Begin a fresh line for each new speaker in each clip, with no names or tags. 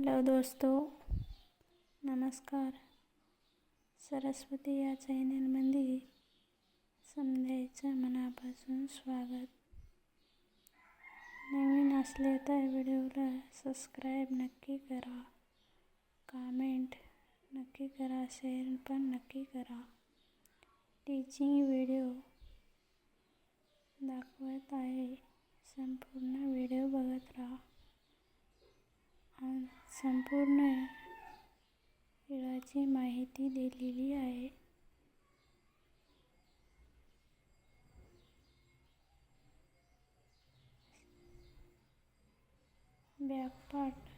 Hello दोस्तों, नमस्कार. सरस्वती या चॅनलमध्ये समजायचं मनापासून स्वागत. नवीन असले तर व्हिडिओला सबस्क्राईब नक्की करा, कमेंट नक्की करा, शेअर पण नक्की करा. टीचिंग व्हिडिओ दाखवत आहे, संपूर्ण व्हिडिओ बघत राहा. संपूर्ण खेळाची माहिती दिलेली आहे. बॅकपार्ट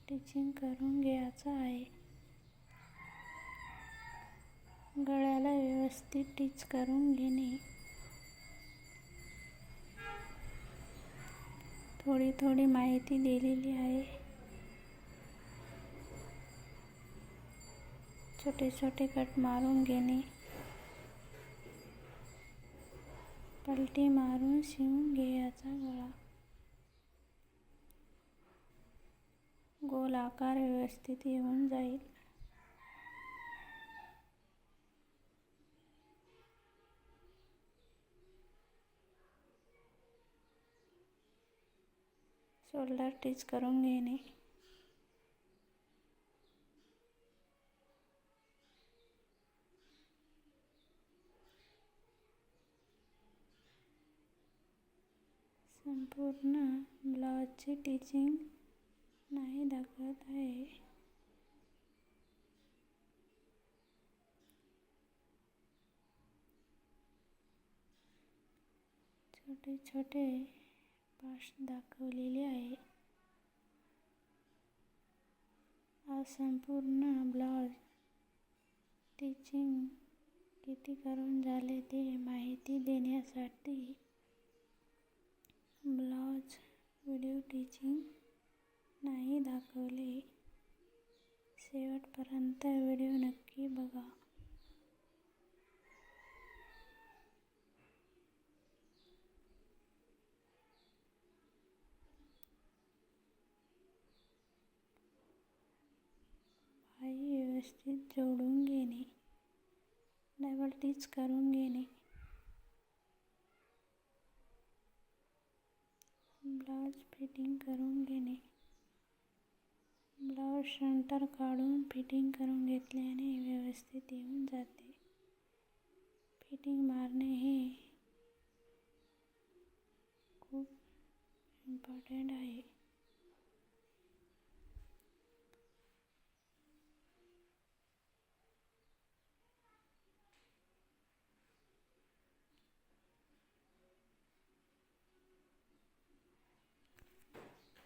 टीचिंग करून घ्यायचा आहे. गळ्याला व्यवस्थित टीच करून घेणे. थोडी माहिती दिलेली आहे. छोटे कट मारून घेणे. पलटी मारून शिवून घ्यायचा गळा. गोल आकार व्यवस्थित येऊन जाईल. शोल्डर टीच करून घेणे. संपूर्ण ब्लाउजची टीचिंग नाही दाखवत आहे. छोटे पार्ट्स दाखवलेले आहे. आज संपूर्ण ब्लाउज टीचिंग किती करून झाले ते माहिती देण्यासाठी ब्लाउज व्हिडिओ टीचिंग नाही दाखवले. शेवटपर्यंत व्हिडिओ नक्की बघा. बाही व्यवस्थित जोडून घेणे. डबल टीच करून घेणे. ब्लाउज फिटिंग करून घेणे. ब्लाउज सेंटर काढून फिटिंग करून घेतल्याने व्यवस्थित येऊन जाते. फिटिंग मारणे हे खूप इम्पॉर्टंट आहे.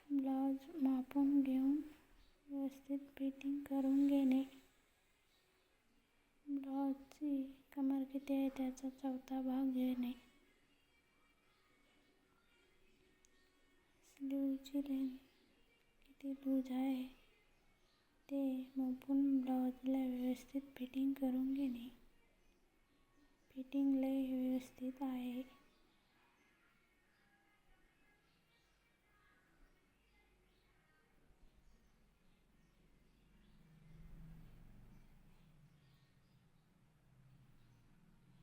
ब्लाउज मापून घेऊन व्यवस्थित फिटिंग करून घेणे. ब्लाउजची कमर किती आहे त्याचा 4था भाग घेणे. स्लीवची लेंथ किती लूज आहे ते मापून ब्लाउजला व्यवस्थित फिटिंग करून घेणे. फिटिंग लय व्यवस्थित आहे.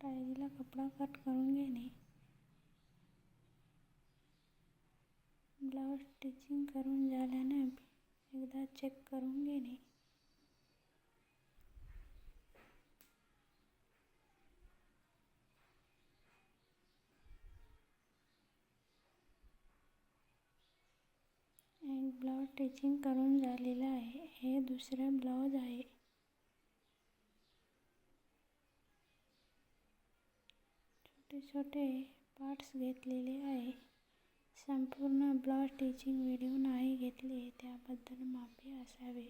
टायरीला कपडा कट करून घेणे. ब्लाउज स्टिचिंग करून झाल्यानंतर एकदा चेक करून घेणे. एक ब्लाउज स्टिचिंग करून झालेला आहे. हे दुसरे ब्लाउज आहे. छोटे पार्ट्स घेतलेले आहे. संपूर्ण ब्लाउज टीचिंग व्हिडिओ नाही घेतले त्याबद्दल माफी असावी.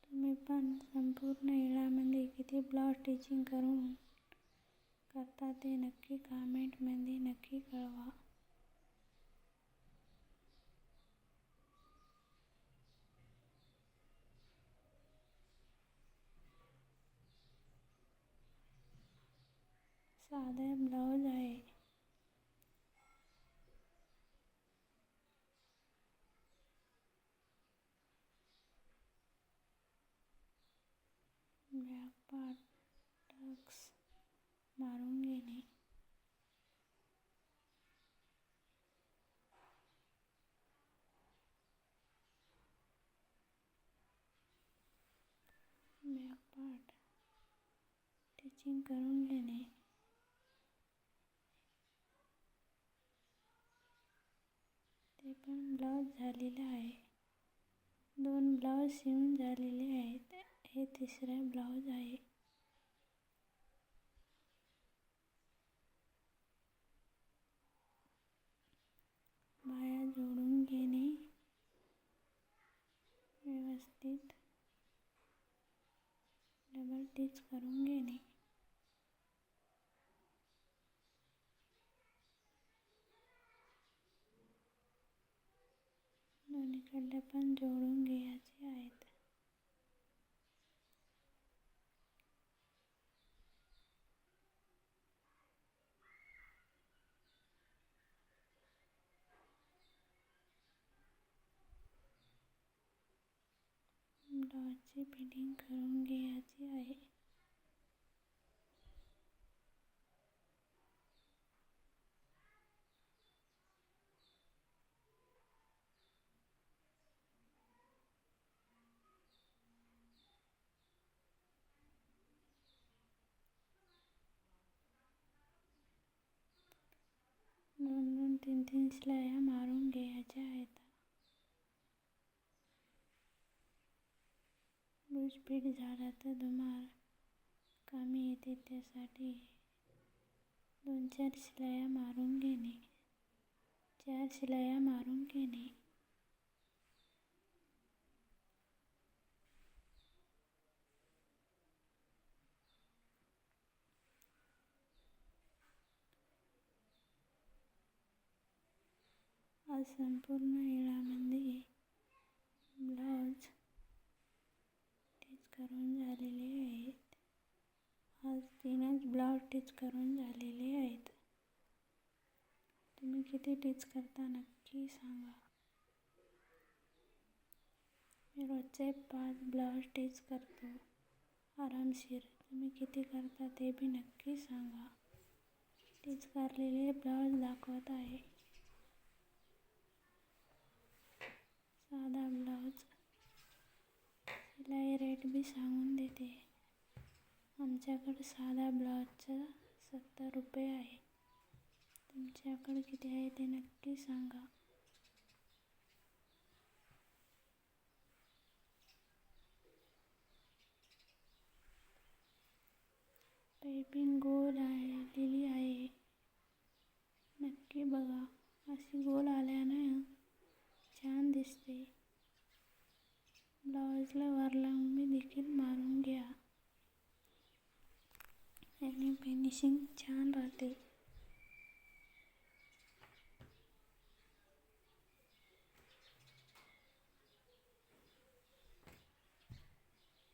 तुम्ही पण संपूर्ण येळामध्ये किती ब्लाउज टीचिंग करता ते नक्की कमेंटमध्ये नक्की कळवा. साधा ब्लाउज आहे. बॅक पार्ट टक्स मारून घेणे. बॅक पार्ट स्टिचिंग करून घेणे. ते पण ब्लाऊज झालेला आहे. 2 ब्लाऊज शिवून झालेले आहेत. हे तिसरा ब्लाऊज आहे. बाया जोडून घेणे व्यवस्थित. डबल टिच करून घेणे. दोन्हीकडे पण जोडून घ्यायचे आहेत. ब्लाऊजची फिटिंग करून घ्यायची आहे. दोन 3 शिलाया मारून घ्यायच्या आहेत. लूज फिट झाला तर तुम्हाला कामी येते. त्यासाठी 2-4 शिलाया मारून घेणे. 4 शिलाया मारून घेणे. आज संपूर्ण येळामध्ये ब्लाऊज स्टिच करून झालेले आहेत. आज 3च ब्लाऊज स्टिच करून झालेले आहेत. तुम्ही किती स्टिच करता नक्की सांगा. मी रोजचे 5 ब्लाऊज स्टिच करतो आरामशीर. तुम्ही किती करता ते बी नक्की सांगा. स्टिच करलेले ब्लाऊज दाखवत आहे. साधा ब्लाऊज शिलाई रेट बी सांगून देते. आमच्याकडे साधा ब्लाऊजचा 70 रुपये आहे. तुमच्याकडे किती आहे ते नक्की सांगा. पाइपिंग गोल आलेली आहे. नक्की बघा. अशी गोल आल्यानं छान दिसते. ब्लाऊजला वरलांबी देखील मारून घ्या. याने फिनिशिंग छान राहते.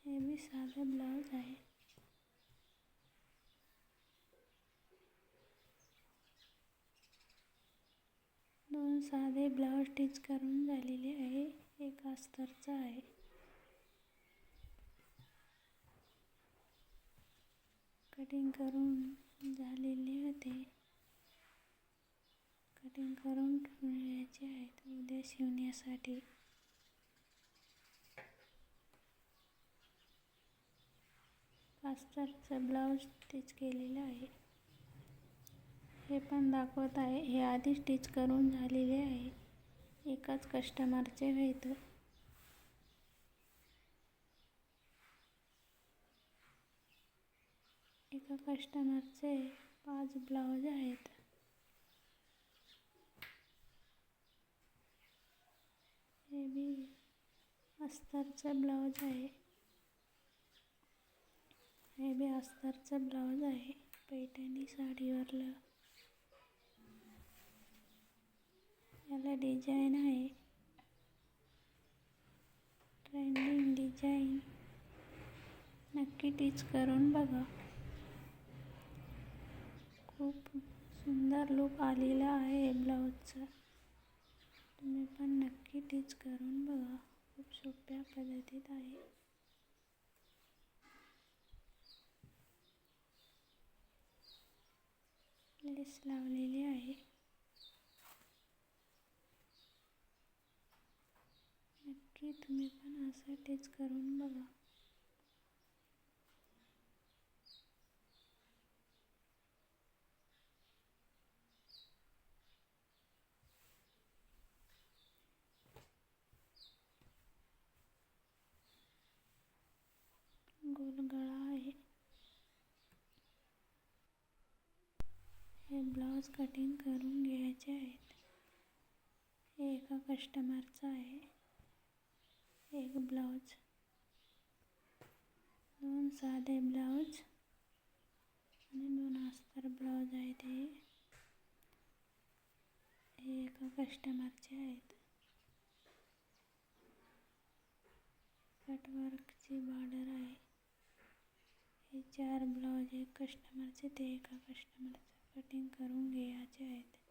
हे बी साधा ब्लाऊज आहे. दोन साधे ब्लाऊज स्टिच करून झालेले आहे. एक अस्तरचा आहे. कटिंग करून झालेले होते. कटिंग करून ठेवायचे आहेत उद्या शिवण्यासाठी. अस्तरचं ब्लाऊज स्टिच केलेलं आहे. हे पण दाखवत आहे. हे आधी स्टिच करून झालेले आहे. एकाच कस्टमरचे आहेत. एका कस्टमरचे 5 ब्लाऊज आहेत. हे बी अस्तरचं ब्लाऊज आहे. हे बी अस्तरचं ब्लाऊज आहे. पैठणी साडीवरलं. याला डिझाईन आहे. Trending design. नक्की स्टिच करून बघा. खूप सुंदर लुक आलेला आहे ब्लाऊजचा. तुम्ही पण नक्की स्टिच करून बघा. खूप सोप्या पद्धतीत आहे. लेस लावलेली आहे. नक्की तुम्ही पण असं टिच करून बघा. गोल गळा आहे. हे ब्लाऊज कटिंग करून घ्यायचे आहेत. हे एका कस्टमरचं आहे. एक ब्लाऊज, 2 साधे ब्लाऊज आणि 2 अस्तर ब्लाऊज आहेत. हे एका कस्टमरचे आहेत. कटवर्कची बॉर्डर आहे. हे 4 ब्लाऊज एक कस्टमरचे, ते एका कस्टमरचं कटिंग करून घ्यायचे आहेत.